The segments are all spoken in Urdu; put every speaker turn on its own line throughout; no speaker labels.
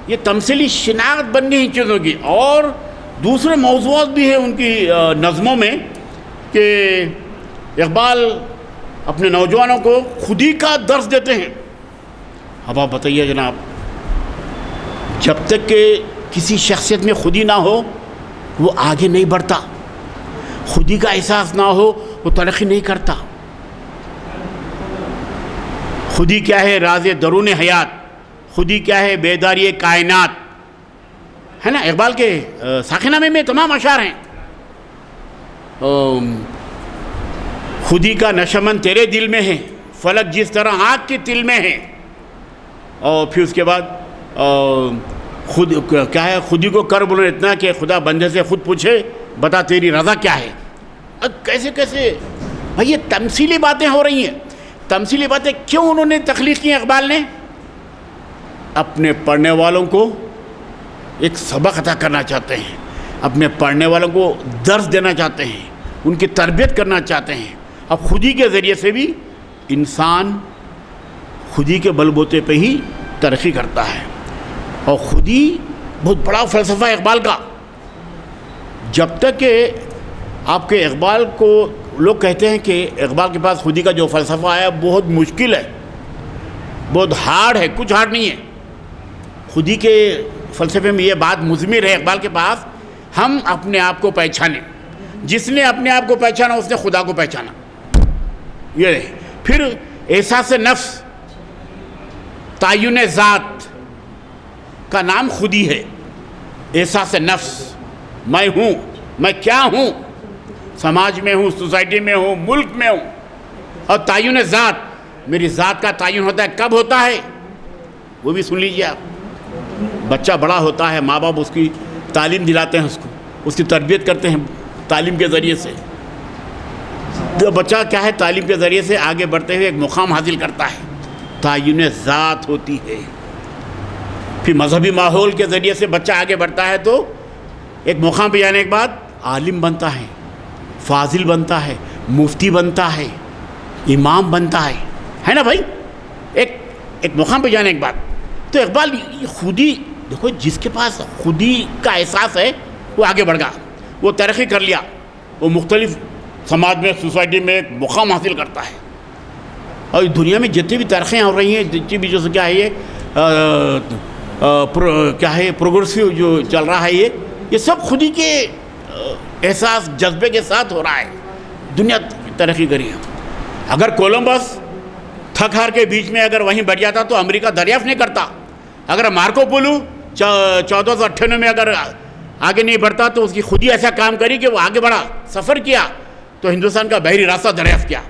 یہ تمثیلی شناخت بن گئی چیزوں کی. اور دوسرے موضوعات بھی ہیں ان کی نظموں میں کہ اقبال اپنے نوجوانوں کو خودی کا درس دیتے ہیں. اب آپ بتائیے جناب، جب تک کہ کسی شخصیت میں خودی نہ ہو وہ آگے نہیں بڑھتا، خودی کا احساس نہ ہو وہ ترقی نہیں کرتا. خودی کیا ہے؟ راز درون حیات. خودی کیا ہے؟ بیداری کائنات. ہے نا، اقبال کے ساقی نامے میں تمام اشعار ہیں. خودی کا نشمن تیرے دل میں ہے، فلک جس طرح آنکھ کے تل میں ہے. اور پھر اس کے بعد خود کیا ہے؟ خودی کو کر بولو اتنا کہ خدا بندے سے خود پوچھے بتا تیری رضا کیا ہے. کیسے کیسے بھائی یہ تمثیلی باتیں ہو رہی ہیں. تمثیلی باتیں کیوں انہوں نے تخلیق کی؟ اقبال نے اپنے پڑھنے والوں کو ایک سبق عطا کرنا چاہتے ہیں، اپنے پڑھنے والوں کو درس دینا چاہتے ہیں، ان کی تربیت کرنا چاہتے ہیں. اب خودی کے ذریعے سے بھی انسان خودی کے بل بوتے پہ ہی ترقی کرتا ہے. اور خودی بہت بڑا فلسفہ ہے اقبال کا. جب تک کہ آپ کے اقبال کو لوگ کہتے ہیں کہ اقبال کے پاس خودی کا جو فلسفہ آیا بہت مشکل ہے، بہت ہارڈ ہے. کچھ ہارڈ نہیں ہے. خودی کے فلسفے میں یہ بات مضمر ہے اقبال کے پاس، ہم اپنے آپ کو پہچانیں. جس نے اپنے آپ کو پہچانا اس نے خدا کو پہچانا. یہ رہے. پھر احساس نفس، تعین ذات کا نام خودی ہے. احساس نفس، میں ہوں، میں کیا ہوں، سماج میں ہوں، سوسائٹی میں ہوں، ملک میں ہوں. اور تعین ذات، میری ذات کا تعین ہوتا ہے. کب ہوتا ہے وہ بھی سن لیجیے آپ. بچہ بڑا ہوتا ہے، ماں باپ اس کی تعلیم دلاتے ہیں، اس کی تربیت کرتے ہیں تعلیم کے ذریعے سے. تو بچہ کیا ہے؟ تعلیم کے ذریعے سے آگے بڑھتے ہوئے ایک مقام حاصل کرتا ہے. تعین ذات ہوتی ہے. پھر مذہبی ماحول کے ذریعے سے بچہ آگے بڑھتا ہے تو ایک مقام پہ جانے کے بعد عالم بنتا ہے، فاضل بنتا ہے، مفتی بنتا ہے، امام بنتا ہے نا بھائی، ایک مقام پہ جانے کے بعد. تو اقبال خودی دیکھو، جس کے پاس خودی کا احساس ہے وہ آگے بڑھ گیا، وہ ترقی کر لیا، وہ مختلف سماج میں، سوسائٹی میں ایک مقام حاصل کرتا ہے. اور دنیا میں جتنی بھی ترقیاں ہو رہی ہیں، جتنی بھی جو کیا ہے یہ کیا ہے پروگریسو جو چل رہا ہے، یہ سب خودی کے احساس جذبے کے ساتھ ہو رہا ہے. دنیا ترقی کری ہے. اگر کولمبس تھک ہار کے بیچ میں اگر وہیں بیٹھ جاتا تو امریکہ دریافت نہیں کرتا. اگر مارکو پولو 1498 میں اگر آگے نہیں بڑھتا تو اس کی خودی ایسا کام کری کہ وہ آگے بڑھا، سفر کیا تو ہندوستان کا بحری راستہ دریافت کیا.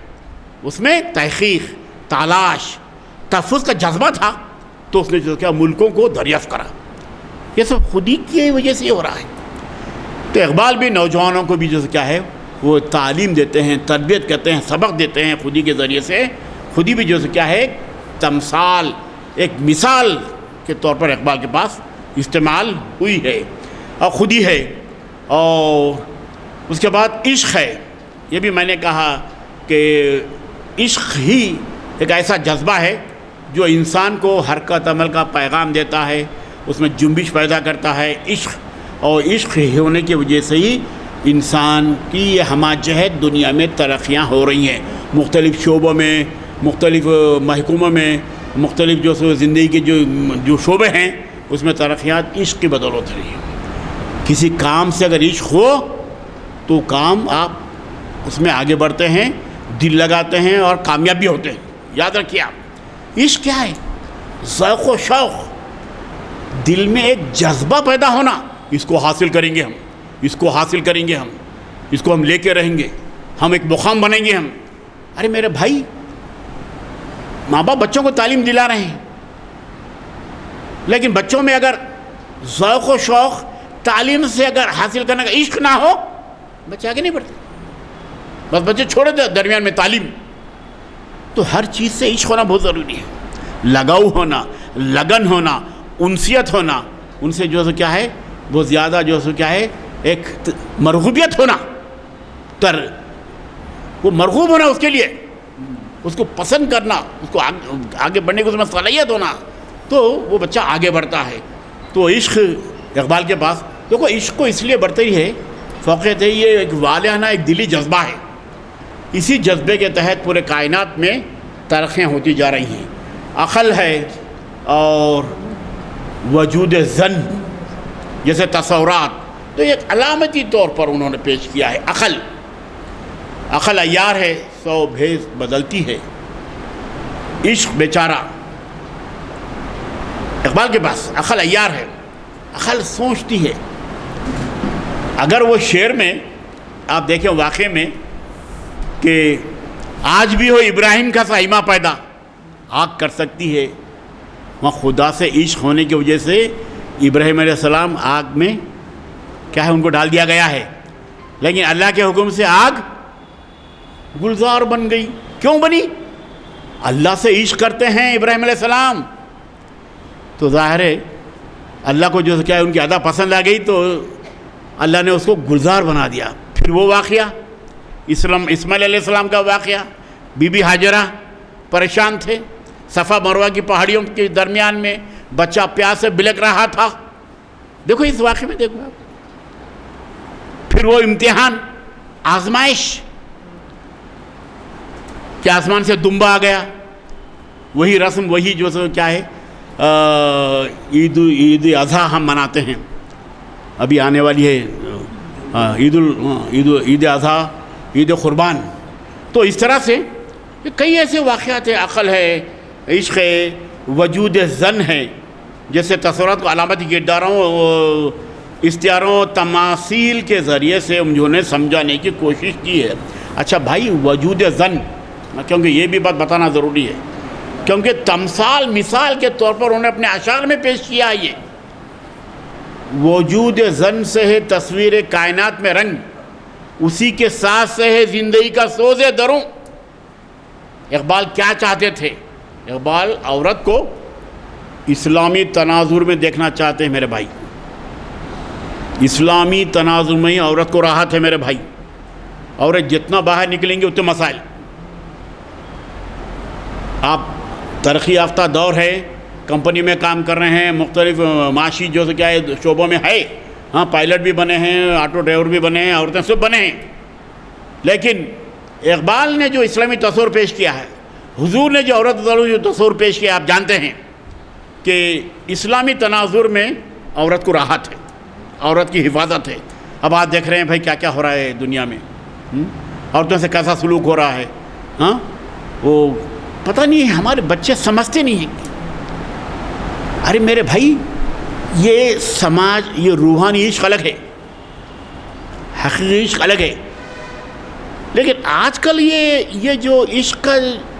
اس میں تحقیق، تلاش، تحفظ کا جذبہ تھا تو اس نے جو کیا ملکوں کو دریافت کرا. یہ سب خودی کی وجہ سے ہو رہا ہے. تو اقبال بھی نوجوانوں کو بھی جو کیا ہے وہ تعلیم دیتے ہیں، تربیت کرتے ہیں، سبق دیتے ہیں خودی کے ذریعے سے. خودی بھی جو کیا ہے تمثال، ایک مثال کے طور پر اقبال کے پاس استعمال ہوئی ہے اور خودی ہے. اور اس کے بعد عشق ہے. یہ بھی میں نے کہا کہ عشق ہی ایک ایسا جذبہ ہے جو انسان کو حرکت عمل کا پیغام دیتا ہے، اس میں جنبش پیدا کرتا ہے. عشق اور عشق ہونے کی وجہ سے ہی انسان کی یہ ہمہ جہت دنیا میں ترقیاں ہو رہی ہیں. مختلف شعبوں میں، مختلف محکوموں میں، مختلف جو زندگی کے جو شعبے ہیں اس میں ترقیات عشق کی بدولت رہی ہیں. کسی کام سے اگر عشق ہو تو کام آپ اس میں آگے بڑھتے ہیں، دل لگاتے ہیں اور کامیاب بھی ہوتے ہیں. یاد رکھیے آپ، عشق کیا ہے؟ ذوق و شوق، دل میں ایک جذبہ پیدا ہونا. اس کو حاصل کریں گے ہم، اس کو حاصل کریں گے ہم، اس کو ہم لے کے رہیں گے، ہم ایک مقام بنیں گے ہم. ارے میرے بھائی، ماں باپ بچوں کو تعلیم دلا رہے ہیں، لیکن بچوں میں اگر ذوق و شوق تعلیم سے اگر حاصل کرنے کا عشق نہ ہو، بچے آگے نہیں بڑھتے. بس بچے چھوڑے دے درمیان میں تعلیم. تو ہر چیز سے عشق ہونا بہت ضروری ہے. لگاؤ ہونا، لگن ہونا، انسیت ہونا، ان سے جو کیا ہے وہ زیادہ جو کیا ہے ایک مرغوبیت ہونا، وہ مرغوب ہونا اس کے لیے، اس کو پسند کرنا، اس کو آگے بڑھنے کی اس میں صلاحیت ہونا، تو وہ بچہ آگے بڑھتا ہے. تو عشق اقبال کے پاس دیکھو، عشق کو اس لیے برتری ہے، فوقیت ہے، یہ ایک والہانہ ایک دلی جذبہ ہے. اسی جذبے کے تحت پورے کائنات میں ترقیاں ہوتی جا رہی ہیں. عقل ہے اور وجود ظن جیسے تصورات، تو ایک علامتی طور پر انہوں نے پیش کیا ہے. عقل عیار ہے، 100 بھیس بدلتی ہے. عشق بیچارہ اقبال کے پاس عقل عیار ہے، عقل سوچتی ہے. اگر وہ شعر میں آپ دیکھیں واقعے میں کہ آج بھی ہو ابراہیم کا سائمہ پیدا، آگ کر سکتی ہے، وہاں خدا سے عشق ہونے کی وجہ سے ابراہیم علیہ السلام آگ میں کیا ہے ان کو ڈال دیا گیا ہے، لیکن اللہ کے حکم سے آگ گلزار بن گئی. کیوں بنی؟ اللہ سے عشق کرتے ہیں ابراہیم علیہ السلام، تو ظاہر ہے اللہ کو جو کیا ہے ان کی ادا پسند آ گئی، تو اللہ نے اس کو گلزار بنا دیا. پھر وہ واقعہ اسماعیل علیہ السلام کا واقعہ، بی بی ہاجرہ پریشان تھے، صفا مروہ کی پہاڑیوں کے درمیان میں بچہ پیاس سے بلک رہا تھا. دیکھو اس واقعے میں دیکھو آپ. پھر وہ امتحان، آزمائش کہ آسمان سے دمبا آ گیا. وہی رسم، وہی جو کیا ہے عید اضحیٰ ہم مناتے ہیں، ابھی آنے والی ہے عید اضحیٰ، عید قربان. تو اس طرح سے کئی ایسے واقعات ہیں. عقل ہے، عشق ہے، وجود ظن ہے، جیسے تصورات کو علامتی کرداروں، استعاروں، تماثیل کے ذریعے سے انہوں نے سمجھانے کی کوشش کی ہے. اچھا بھائی، وجود ظن، کیونکہ یہ بھی بات بتانا ضروری ہے، کیونکہ تمثال مثال کے طور پر انہوں نے اپنے اشعار میں پیش کیا. یہ وجود ظن سے ہے تصویر کائنات میں رنگ، اسی کے ساتھ سے ہے زندگی کا سوز دروں. اقبال کیا چاہتے تھے؟ اقبال عورت کو اسلامی تناظر میں دیکھنا چاہتے ہیں میرے بھائی. اسلامی تناظر میں ہی عورت کو راحت ہے میرے بھائی. عورت جتنا باہر نکلیں گے اتنے مسائل. آپ ترقی یافتہ دور ہے، کمپنی میں کام کر رہے ہیں، مختلف معاشی جو کیا ہے شعبوں میں ہے، ہاں پائلٹ بھی بنے ہیں، آٹو ڈرائیور بھی بنے ہیں، عورتیں سب بنے ہیں. لیکن اقبال نے جو اسلامی تصور پیش کیا ہے، حضور نے جو عورت جو تصور پیش کیا، آپ جانتے ہیں کہ اسلامی تناظر میں عورت کو راحت ہے، عورت کی حفاظت ہے. اب آپ دیکھ رہے ہیں بھائی کیا کیا ہو رہا ہے دنیا میں، عورتوں سے کیسا سلوک ہو رہا ہے. ہاں وہ پتہ نہیں، ہمارے بچے سمجھتے نہیں ہیں. ارے میرے بھائی، یہ سماج، یہ روحانی عشق الگ ہے، حقیقی عشق الگ ہے. لیکن آج کل یہ جو عشق کا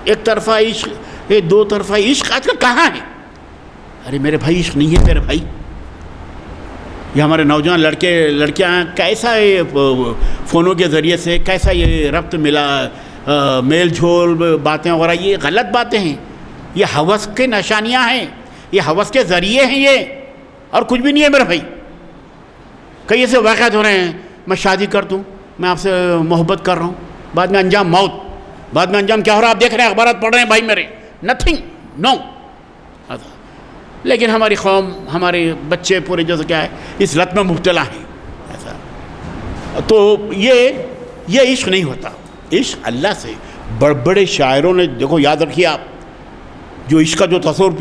ایک طرفہ عشق، یہ دو طرفہ عشق آج کل کہاں ہے؟ ارے میرے بھائی، عشق نہیں ہے میرے بھائی. یہ ہمارے نوجوان لڑکے لڑکیاں کیسا فونوں کے ذریعے سے کیسا یہ ربط ملا، میل جھول باتیں وغیرہ، یہ غلط باتیں ہیں. یہ ہوس کے نشانیاں ہیں، یہ ہوس کے ذریعے ہیں یہ، اور کچھ بھی نہیں ہے میرے بھائی. کئی ایسے واقعات ہو رہے ہیں، میں شادی کر دوں، میں آپ سے محبت کر رہا ہوں، بعد میں انجام موت. بعد میں انجام کیا ہو رہا ہے؟ آپ دیکھ رہے ہیں، اخبارات پڑھ رہے ہیں بھائی میرے. نتھنگ، نو. لیکن ہماری قوم، ہمارے بچے پورے جیسے کیا ہے اس لت میں مبتلا ہیں. ایسا تو یہ عشق نہیں ہوتا. عشق اللہ سے. بڑے بڑے شاعروں نے دیکھو، یاد رکھیے آپ، جو عشق کا جو تصور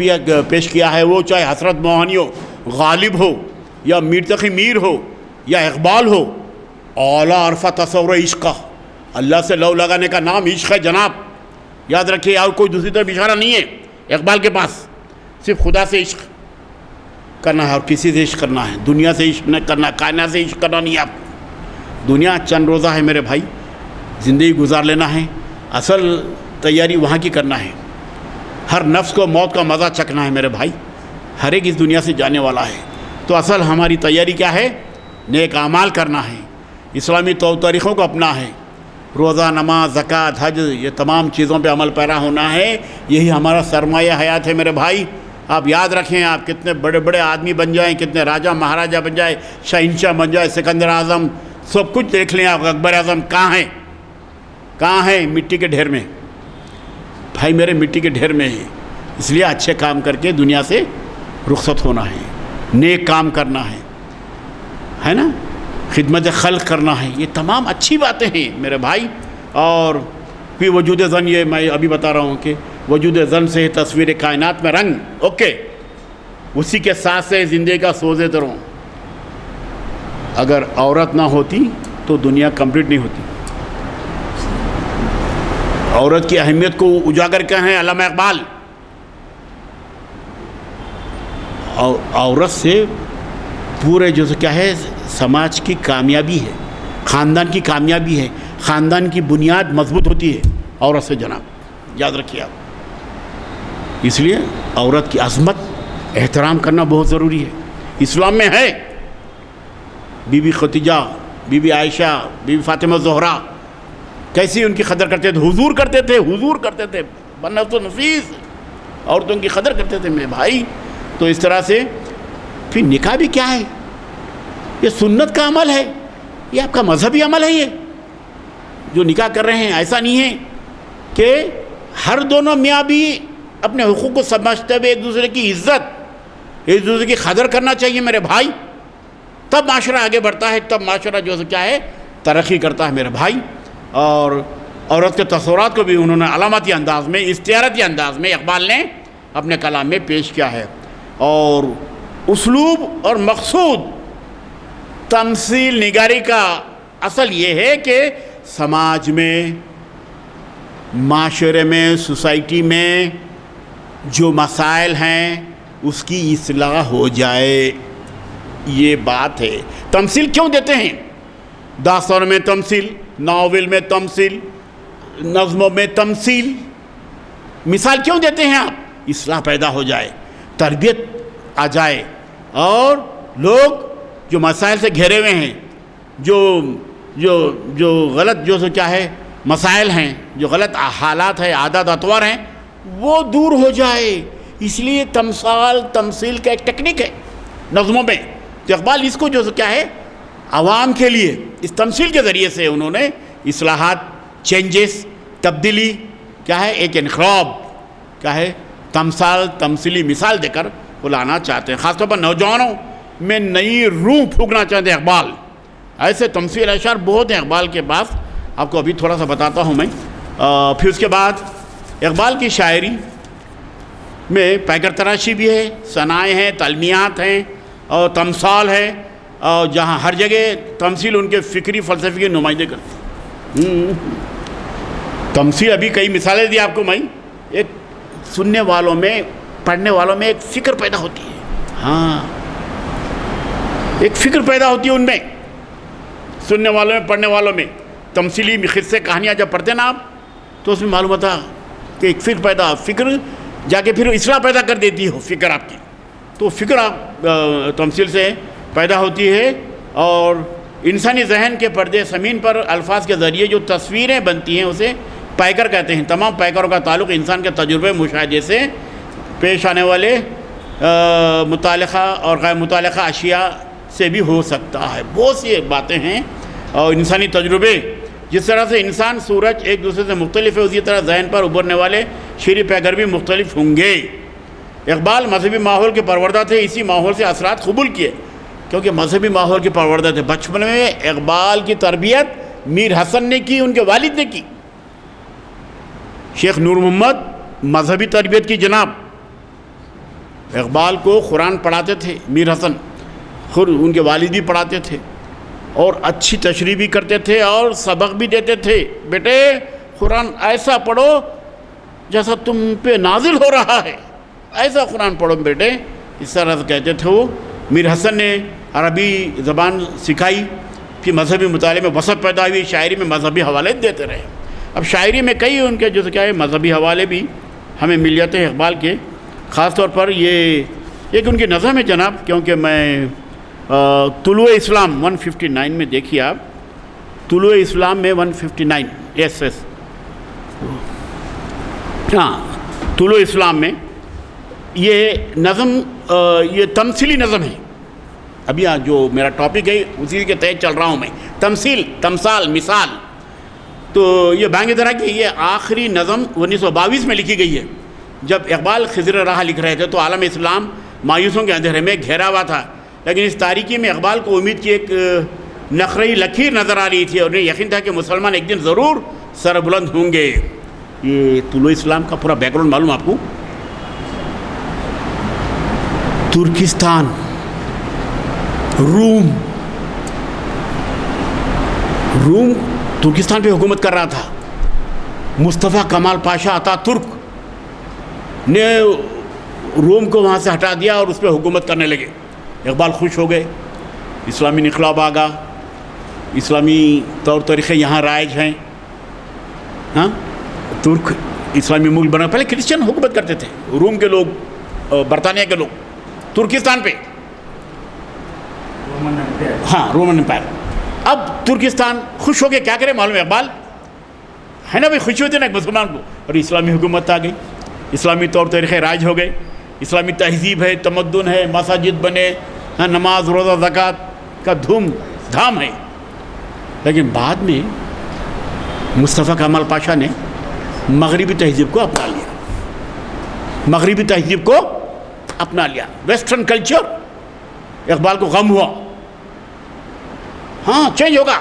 پیش کیا ہے، وہ چاہے حسرت موہانی ہو، غالب ہو، یا میر تقی میر ہو، یا اقبال ہو، اعلیٰ عرفہ تصور عشق کا، اللہ سے لو لگانے کا نام عشق ہے جناب. یاد رکھیے، اور کوئی دوسری طرف اشارہ نہیں ہے اقبال کے پاس. صرف خدا سے عشق کرنا ہے، اور کسی سے عشق کرنا ہے، دنیا سے عشق نہیں کرنا، کائنات سے عشق کرنا نہیں ہے آپ کو. دنیا چند روزہ ہے میرے بھائی، زندگی گزار لینا ہے. اصل تیاری وہاں کی کرنا ہے. ہر نفس کو موت کا مزہ چکھنا ہے میرے بھائی. ہر ایک اس دنیا سے جانے والا ہے. تو اصل ہماری تیاری کیا ہے؟ نیک اعمال کرنا ہے، اسلامی طور طریقوں کو اپنا ہے، روزہ، نماز، زکوٰۃ، حج، یہ تمام چیزوں پہ عمل پیرا ہونا ہے. یہی ہمارا سرمایہ حیات ہے میرے بھائی. آپ یاد رکھیں، آپ کتنے بڑے بڑے آدمی بن جائیں، کتنے راجہ مہاراجہ بن جائے، شہنشاہ بن جائے، سکندر اعظم، سب کچھ دیکھ لیں آپ. اکبر اعظم کہاں ہیں؟ کہاں ہیں؟ مٹی کے ڈھیر میں. بھائی میرے، مٹی کے ڈھیر میں ہیں. اس لیے اچھے کام کر کے دنیا سے رخصت ہونا ہے. نیک کام کرنا ہے نا، خدمت خلق کرنا ہے، یہ تمام اچھی باتیں ہیں میرے بھائی. اور پھر وجود زن، یہ میں ابھی بتا رہا ہوں کہ وجود زن سے تصویر کائنات میں رنگ، اوکے، اسی کے ساتھ سے زندگی کا سوزے دروں. اگر عورت نہ ہوتی تو دنیا کمپلیٹ نہیں ہوتی. عورت کی اہمیت کو اجاگر کر ہیں علامہ اقبال. عورت سے پورے جو کیا ہے سماج کی کامیابی ہے، خاندان کی کامیابی ہے، خاندان کی بنیاد مضبوط ہوتی ہے عورت سے جناب، یاد رکھیے آپ. اس لیے عورت کی عظمت احترام کرنا بہت ضروری ہے. اسلام میں ہے Bibi Khadija, Bibi Ayesha, Bibi Fatima Zahra, کیسی ان کی قدر کرتے تھے، حضور کرتے تھے بنت و نفیس عورتوں کی قدر کرتے تھے میرے بھائی. تو اس طرح سے پھر نکاح بھی کیا ہے، یہ سنت کا عمل ہے، یہ آپ کا مذہبی عمل ہے. یہ جو نکاح کر رہے ہیں ایسا نہیں ہے کہ ہر دونوں میاں بھی اپنے حقوق کو سمجھتے ہوئے ایک دوسرے کی عزت، ایک دوسرے کی قدر کرنا چاہیے میرے بھائی. تب معاشرہ آگے بڑھتا ہے، تب معاشرہ جو کیا ہے ترقی کرتا ہے میرے بھائی. اور عورت کے تصورات کو بھی انہوں نے علامتی انداز میں، استعارتی انداز میں اقبال نے اپنے کلام میں پیش کیا ہے. اور اسلوب اور مقصود تمثیل نگاری کا اصل یہ ہے کہ سماج میں، معاشرے میں، سوسائٹی میں جو مسائل ہیں اس کی اصلاح ہو جائے، یہ بات ہے. تمثیل کیوں دیتے ہیں؟ داستان میں تمثیل، ناول میں تمثیل، نظموں میں تمثیل، مثال کیوں دیتے ہیں آپ؟ اصلاح پیدا ہو جائے، تربیت آ جائے، اور لوگ جو مسائل سے گھیرے ہوئے ہیں، جو غلط جو کیا ہے مسائل ہیں، جو غلط حالات ہیں، عادات اطوار ہیں، وہ دور ہو جائے. اس لیے تمثیل کا ایک ٹیکنیک ہے نظموں میں. تو اقبال اس کو جو کیا ہے عوام کے لیے اس تمثیل کے ذریعے سے انہوں نے اصلاحات، چینجز، تبدیلی کیا ہے، ایک انقلاب کیا ہے تمثیلی مثال دے کر وہ لانا چاہتے ہیں. خاص طور پر نوجوانوں میں نئی روح پھونکنا چاہتے ہیں اقبال. ایسے تمثیل اشعار بہت ہیں اقبال کے پاس، آپ کو ابھی تھوڑا سا بتاتا ہوں میں. پھر اس کے بعد اقبال کی شاعری میں پیکر تراشی بھی ہے، ثنائے ہیں، تلمیات ہیں اور تمثال ہے، اور جہاں ہر جگہ تمثیل ان کے فکری فلسفے کی نمائندے کرتی. تمثیل ابھی کئی مثالیں دی آپ کو میں. ایک سننے والوں میں، پڑھنے والوں میں ایک فکر پیدا ہوتی ہے. ہاں، ایک فکر پیدا ہوتی ہے ان میں، سننے والوں میں، پڑھنے والوں میں. تمثیلی قصے، کہانیاں جب پڑھتے نا آپ تو اس میں معلوم ہوتا کہ ایک فکر جا کے پھر اصلاح پیدا کر دیتی ہے فکر آپ کی. تو فکر آپ تمثیل سے پیدا ہوتی ہے. اور انسانی ذہن کے پردے زمین پر الفاظ کے ذریعے جو تصویریں بنتی ہیں اسے پیکر کہتے ہیں. تمام پیکروں کا تعلق انسان کے تجربے، مشاہدے سے پیش آنے والے متعلقہ اور غیر متعلقہ اشیاء سے بھی ہو سکتا ہے. بہت سی باتیں ہیں اور انسانی تجربے. جس طرح سے انسان سورج ایک دوسرے سے مختلف ہے، اسی طرح ذہن پر ابھرنے والے شعری پیکر بھی مختلف ہوں گے. اقبال مذہبی ماحول کے پروردہ تھے، اسی ماحول سے اثرات قبول کیے کیونکہ مذہبی ماحول کے پروردہ تھے. بچپن میں اقبال کی تربیت میر حسن نے کی، ان کے والد نے کی. شیخ نور محمد مذہبی تربیت کی جناب. اقبال کو قرآن پڑھاتے تھے میر حسن، خود ان کے والد بھی پڑھاتے تھے اور اچھی تشریح بھی کرتے تھے اور سبق بھی دیتے تھے. بیٹے قرآن ایسا پڑھو جیسا تم پہ نازل ہو رہا ہے، ایسا قرآن پڑھو بیٹے، اس طرح سے کہتے تھے وہ. میر حسن نے عربی زبان سکھائی، پھر مذہبی مطالعے میں وسعت پیدا ہوئی، شاعری میں مذہبی حوالے دیتے رہے. اب شاعری میں کئی ان کے جو کیا ہے مذہبی حوالے بھی ہمیں مل جاتے ہیں اقبال کے. خاص طور پر یہ ایک ان کی نظم ہے جناب، کیونکہ میں طلوع اسلام 159 میں دیکھیے آپ، طلوع اسلام میں 159 یس ہاں طلوع اسلام میں یہ نظم یہ تمثیلی نظم ہے. ابھی جو میرا ٹاپک ہے اسی کے تحت چل رہا ہوں میں. تمثیل، تمثال، مثال. تو یہ بانگ درا کی یہ آخری نظم 1922 میں لکھی گئی ہے. جب اقبال خضر راہ لکھ رہے تھے تو عالم اسلام مایوسوں کے اندھیرے میں گھیرا ہوا تھا، لیکن اس تاریکی میں اقبال کو امید کی ایک نقرئی لکیر نظر آ رہی تھی، اور انہیں یقین تھا کہ مسلمان ایک دن ضرور سربلند ہوں گے۔ یہ طلوع اسلام کا پورا بیک گراؤنڈ معلوم آپ کو؟ ترکستان، روم ترکستان پہ حکومت کر رہا تھا۔ مصطفیٰ کمال پاشا اتا ترک نے روم کو وہاں سے ہٹا دیا اور اس پہ حکومت کرنے لگے۔ اقبال خوش ہو گئے، اسلامی انقلاب آ گیا، اسلامی طور طریقے یہاں رائج ہیں۔ ہاں، ترک اسلامی ملک بنا، پہلے کرسچن حکومت کرتے تھے، روم کے لوگ، برطانیہ کے لوگ ترکستان پہ، ہاں رومن امپائر۔ اب ترکستان خوش ہو کے کیا کرے معلوم ہے اقبال؟ ہے نا بھائی، خوشی ہوتی ہے نا ایک مسلمان کو، اور اسلامی حکومت آ گئی، اسلامی طور طریقے رائج ہو گئے، اسلامی تہذیب ہے، تمدن ہے، مساجد بنے، نماز روزہ زکوٰۃ کا دھوم دھام ہے۔ لیکن بعد میں مصطفیٰ کمال پاشا نے مغربی تہذیب کو اپنا لیا، مغربی تہذیب کو اپنا لیا، ویسٹرن کلچر۔ اقبال کو غم ہوا، ہاں چینج ہوگا۔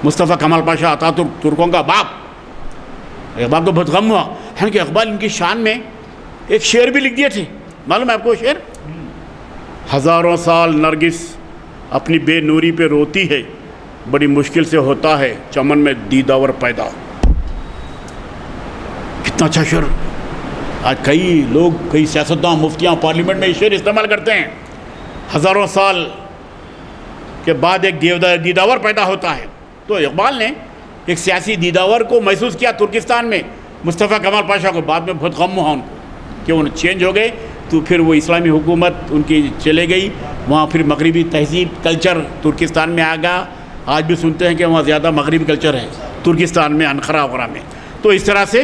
مصطفیٰ کمال پاشا اتا ترک، ترکوں کا باپ، اقبال کو بہت غم ہوا، ہے کہ اقبال ان کی شان میں ایک شعر بھی لکھ دیے تھے، معلوم ہے آپ کو شعر؟ ہزاروں سال نرگس اپنی بے نوری پہ روتی ہے، بڑی مشکل سے ہوتا ہے چمن میں دیداور پیدا۔ کتنا اچھا شعر! آج کئی لوگ، کئی سیاستداں، مفتیاں پارلیمنٹ میں یہ شعر استعمال کرتے ہیں، ہزاروں سال کے بعد ایک دیداور پیدا ہوتا ہے۔ تو اقبال نے ایک سیاسی دیداور کو محسوس کیا ترکستان میں، مصطفیٰ کمال پاشا کو بعد میں بہت غم ہوا ان کو کہ وہ چینج ہو گئے، تو پھر وہ اسلامی حکومت ان کی چلے گئی، وہاں پھر مغربی تہذیب کلچر ترکستان میں آ گیا۔ آج بھی سنتے ہیں کہ وہاں زیادہ مغربی کلچر ہے ترکستان میں، انقرہ وغیرہ میں۔ تو اس طرح سے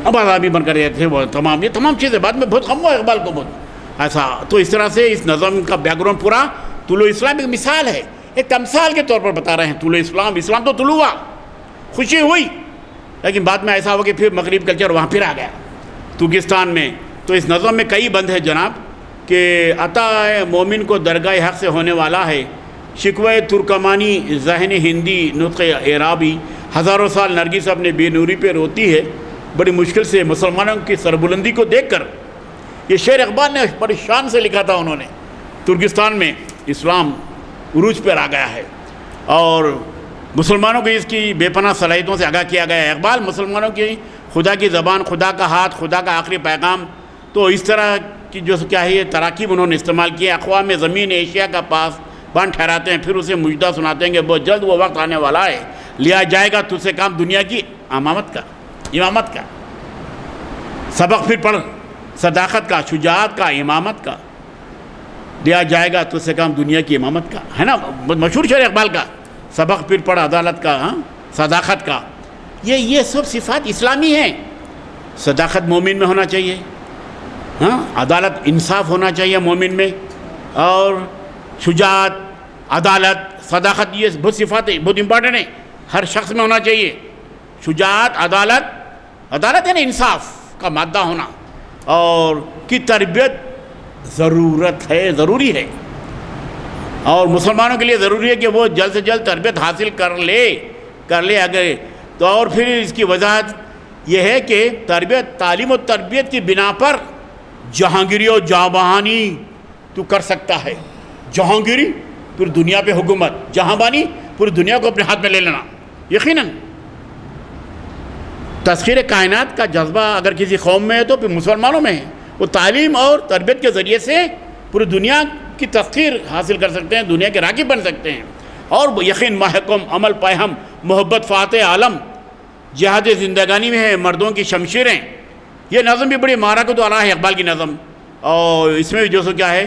اب آزادی بن کر رہے تھے وہ تمام، یہ تمام چیزیں بعد میں بہت غم ہوا اقبال کو بہت ایسا۔ تو اس طرح سے اس نظم کا بیک گراؤنڈ پورا طلوع اسلام ایک مثال ہے، ایک تمثال کے طور پر بتا رہے ہیں طلوع اسلام۔ اسلام تو طلوع ہوا، خوشی ہوئی، لیکن بعد میں ایسا ہوا کہ پھر مغربی کلچر وہاں پھر آ گیا ترکستان میں۔ تو اس نظم میں کئی بند ہیں جناب کہ عطا مومن کو درگاہ حق سے ہونے والا ہے، شکوہ ترکمانی ذہن ہندی نطق اعرابی، ہزاروں سال نرگس اپنے بے نوری پہ روتی ہے، بڑی مشکل سے مسلمانوں کی سربلندی کو دیکھ کر۔ یہ شعر اقبال نے بڑی شان سے لکھا تھا انہوں نے۔ ترکستان میں اسلام عروج پر آ گیا ہے اور مسلمانوں کو اس کی بے پناہ صلاحیتوں سے آگاہ کیا گیا ہے۔ اقبال مسلمانوں کی خدا کی زبان، خدا کا ہاتھ، خدا کا آخری پیغام، تو اس طرح کی جو کیا ہے یہ تراکیب انہوں نے استعمال کیے۔ اقوام زمین ایشیا کا پاس بان ٹھہراتے ہیں، پھر اسے مجدہ سناتے ہیں کہ بہت جلد وہ وقت آنے والا ہے، لیا جائے گا تجھ سے کام دنیا کی امامت کا۔ سبق پھر پڑھ صداقت کا، شجاعت کا، امامت کا، لیا جائے گا تجھ سے کام دنیا کی امامت کا، ہے نا مشہور شعر اقبال کا۔ سبق پھر پڑھ عدالت کا، صداقت کا، یہ سب صفات اسلامی ہیں۔ صداقت مومن میں ہونا چاہیے، عدالت انصاف ہونا چاہیے مومن میں، اور شجاعت، عدالت، صداقت، یہ بہت صفات بہت امپارٹنٹ ہیں، ہر شخص میں ہونا چاہیے۔ شجاعت، عدالت ہے نا انصاف کا مادہ ہونا، اور کی تربیت ضروری ہے، اور مسلمانوں کے لیے ضروری ہے کہ وہ جلد سے جلد تربیت حاصل کر لے اگر تو۔ اور پھر اس کی وضاحت یہ ہے کہ تعلیم و تربیت کی بنا پر جہانگیری اور جاں بحانی تو کر سکتا ہے۔ جہانگیری پھر دنیا پہ حکومت، جہاں بانی پوری دنیا کو اپنے ہاتھ میں لے لینا۔ یقیناً تسخیر کائنات کا جذبہ اگر کسی قوم میں ہے تو پھر مسلمانوں میں ہے۔ وہ تعلیم اور تربیت کے ذریعے سے پوری دنیا کی تسخیر حاصل کر سکتے ہیں، دنیا کے راغب بن سکتے ہیں۔ اور یقین محکم، عمل پاہم، محبت فاتح عالم، جہاد زندگانی میں ہے مردوں کی شمشیریں۔ یہ نظم بھی بڑی معرکۃ والا ہے اقبال کی نظم، اور اس میں بھی جو سو کیا ہے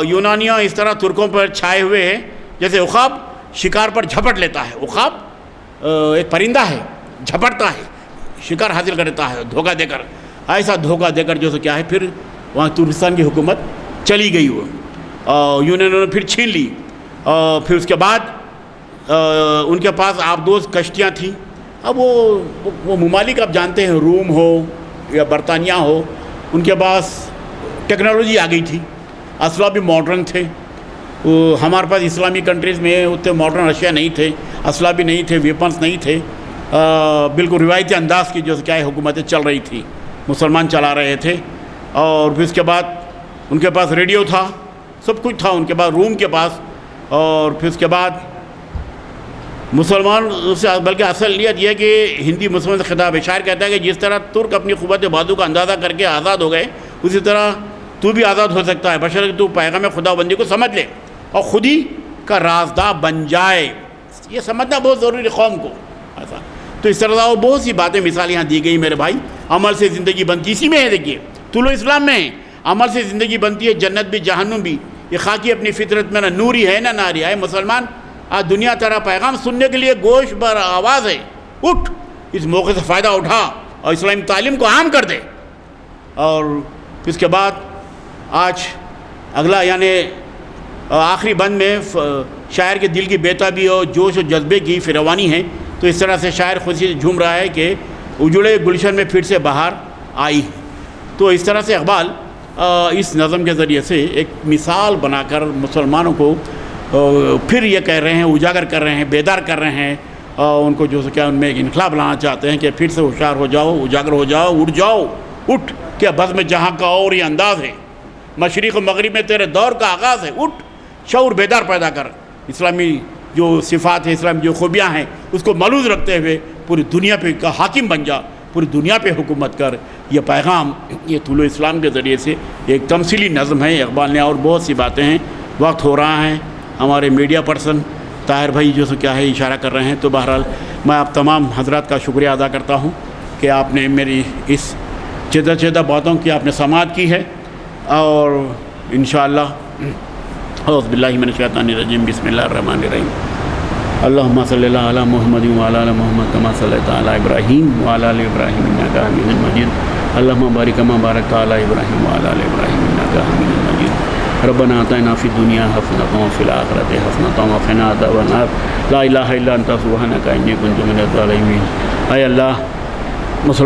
یونانیاں اس طرح ترکوں پر چھائے ہوئے ہیں جیسے عقاب شکار پر جھپٹ لیتا ہے۔ عقاب ایک پرندہ ہے، جھپٹتا ہے، شکار حاصل کرتا ہے دھوکہ دے کر، ایسا دھوکہ دے کر جو سو کیا ہے پھر وہاں ترکستان کی حکومت چلی گئی، وہ یونانیوں نے پھر چھین لی۔ پھر اس کے بعد ان کے پاس آبدوز کشتیاں تھیں۔ اب وہ ممالک آپ جانتے ہیں، روم ہو یا برطانیہ ہو، ان کے پاس ٹیکنالوجی آ گئی تھی، اسلحہ بھی ماڈرن تھے. ہمارے پاس اسلامی کنٹریز میں اتنے ماڈرن اشیاء نہیں تھے، اسلحہ بھی نہیں تھے، ویپنس نہیں تھے. بالکل روایتی انداز کی جو کیا ہے حکومتیں چل رہی تھی، مسلمان چلا رہے تھے. اور پھر اس کے بعد ان کے پاس ریڈیو تھا، سب کچھ تھا ان کے پاس، روم کے پاس. اور پھر اس کے بعد مسلمان سے بلکہ اصل نیت یہ ہے کہ ہندی مسلمان سے خطاب ہے. شاعر کہتا ہے کہ جس طرح ترک اپنی قوت بازو کا اندازہ کر کے آزاد ہو گئے، اسی طرح تو بھی آزاد ہو سکتا ہے، بشرطیکہ تو پیغام خدا بندی کو سمجھ لے اور خودی کا رازدار بن جائے. یہ سمجھنا بہت ضروری قوم کو. ایسا تو اس طرح بہت سی باتیں مثال یہاں دی گئی میرے بھائی. عمل سے زندگی بنتی، اسی میں ہے. دیکھیے طول اسلام میں ہے، عمل سے زندگی بنتی ہے، جنت بھی جہنم بھی. یہ خاکی اپنی فطرت میں نہ نوری ہے نہ ناری ہے. مسلمان آج دنیا تیرا پیغام سننے کے لیے گوش بر آواز ہے. اٹھ، اس موقع سے فائدہ اٹھا اور اسلامی تعلیم کو عام کر دے. اور اس کے بعد آج اگلا یعنی آخری بند میں شاعر کے دل کی بیتابی اور جوش و جذبے کی فروانی ہے. تو اس طرح سے شاعر خوشی سے جھوم رہا ہے کہ اجڑے گلشن میں پھر سے بہار آئی. تو اس طرح سے اقبال اس نظم کے ذریعے سے ایک مثال بنا کر مسلمانوں کو پھر یہ کہہ رہے ہیں، اجاگر کر رہے ہیں، بیدار کر رہے ہیں. ان کو جو کیا ان میں ایک انقلاب لانا چاہتے ہیں کہ پھر سے ہوشیار ہو جاؤ، اجاگر ہو جاؤ، اٹھ جاؤ، اٹھ کیا بزم جہاں کا اور یہ انداز ہے. مشرق و مغرب میں تیرے دور کا آغاز ہے. اٹھ، شعور بیدار پیدا کر. اسلامی جو صفات ہیں، اسلامی جو خوبیاں ہیں، اس کو ملوز رکھتے ہوئے پوری دنیا پہ کا حاکم بن جا، پوری دنیا پہ حکومت کر. یہ پیغام یہ طول اسلام کے ذریعے سے ایک تمثیلی نظم ہے اقبال نے. اور بہت سی باتیں ہیں، وقت ہو رہا ہے. ہمارے میڈیا پرسن طاہر بھائی جو سو کیا ہے اشارہ کر رہے ہیں. تو بہرحال میں آپ تمام حضرات کا شکریہ ادا کرتا ہوں کہ آپ نے میری اس چیدہ باتوں کی آپ نے سماعت کی ہے. اور انشاءاللہ اعوذ باللہ من الشیطان الرجیم، بسم اللہ الرحمن الرحیم. اللہم صلی اللہ علی محمد وعلی آل محمد کما صلیت علی ابراہیم وعلی آل ابراہیم انک حمید مجید. اللہم بارک کما بارکت علی ابراہیم وعلی آل ابراہیم انک حمید مجید. ربنا آتنا فی الدنیا حسنۃ وفی الآخرۃ حسنۃ وقنا عذاب النار. لا الہ الا انت سبحانک انی کنت من الظالمین. اے اللہ مسلمان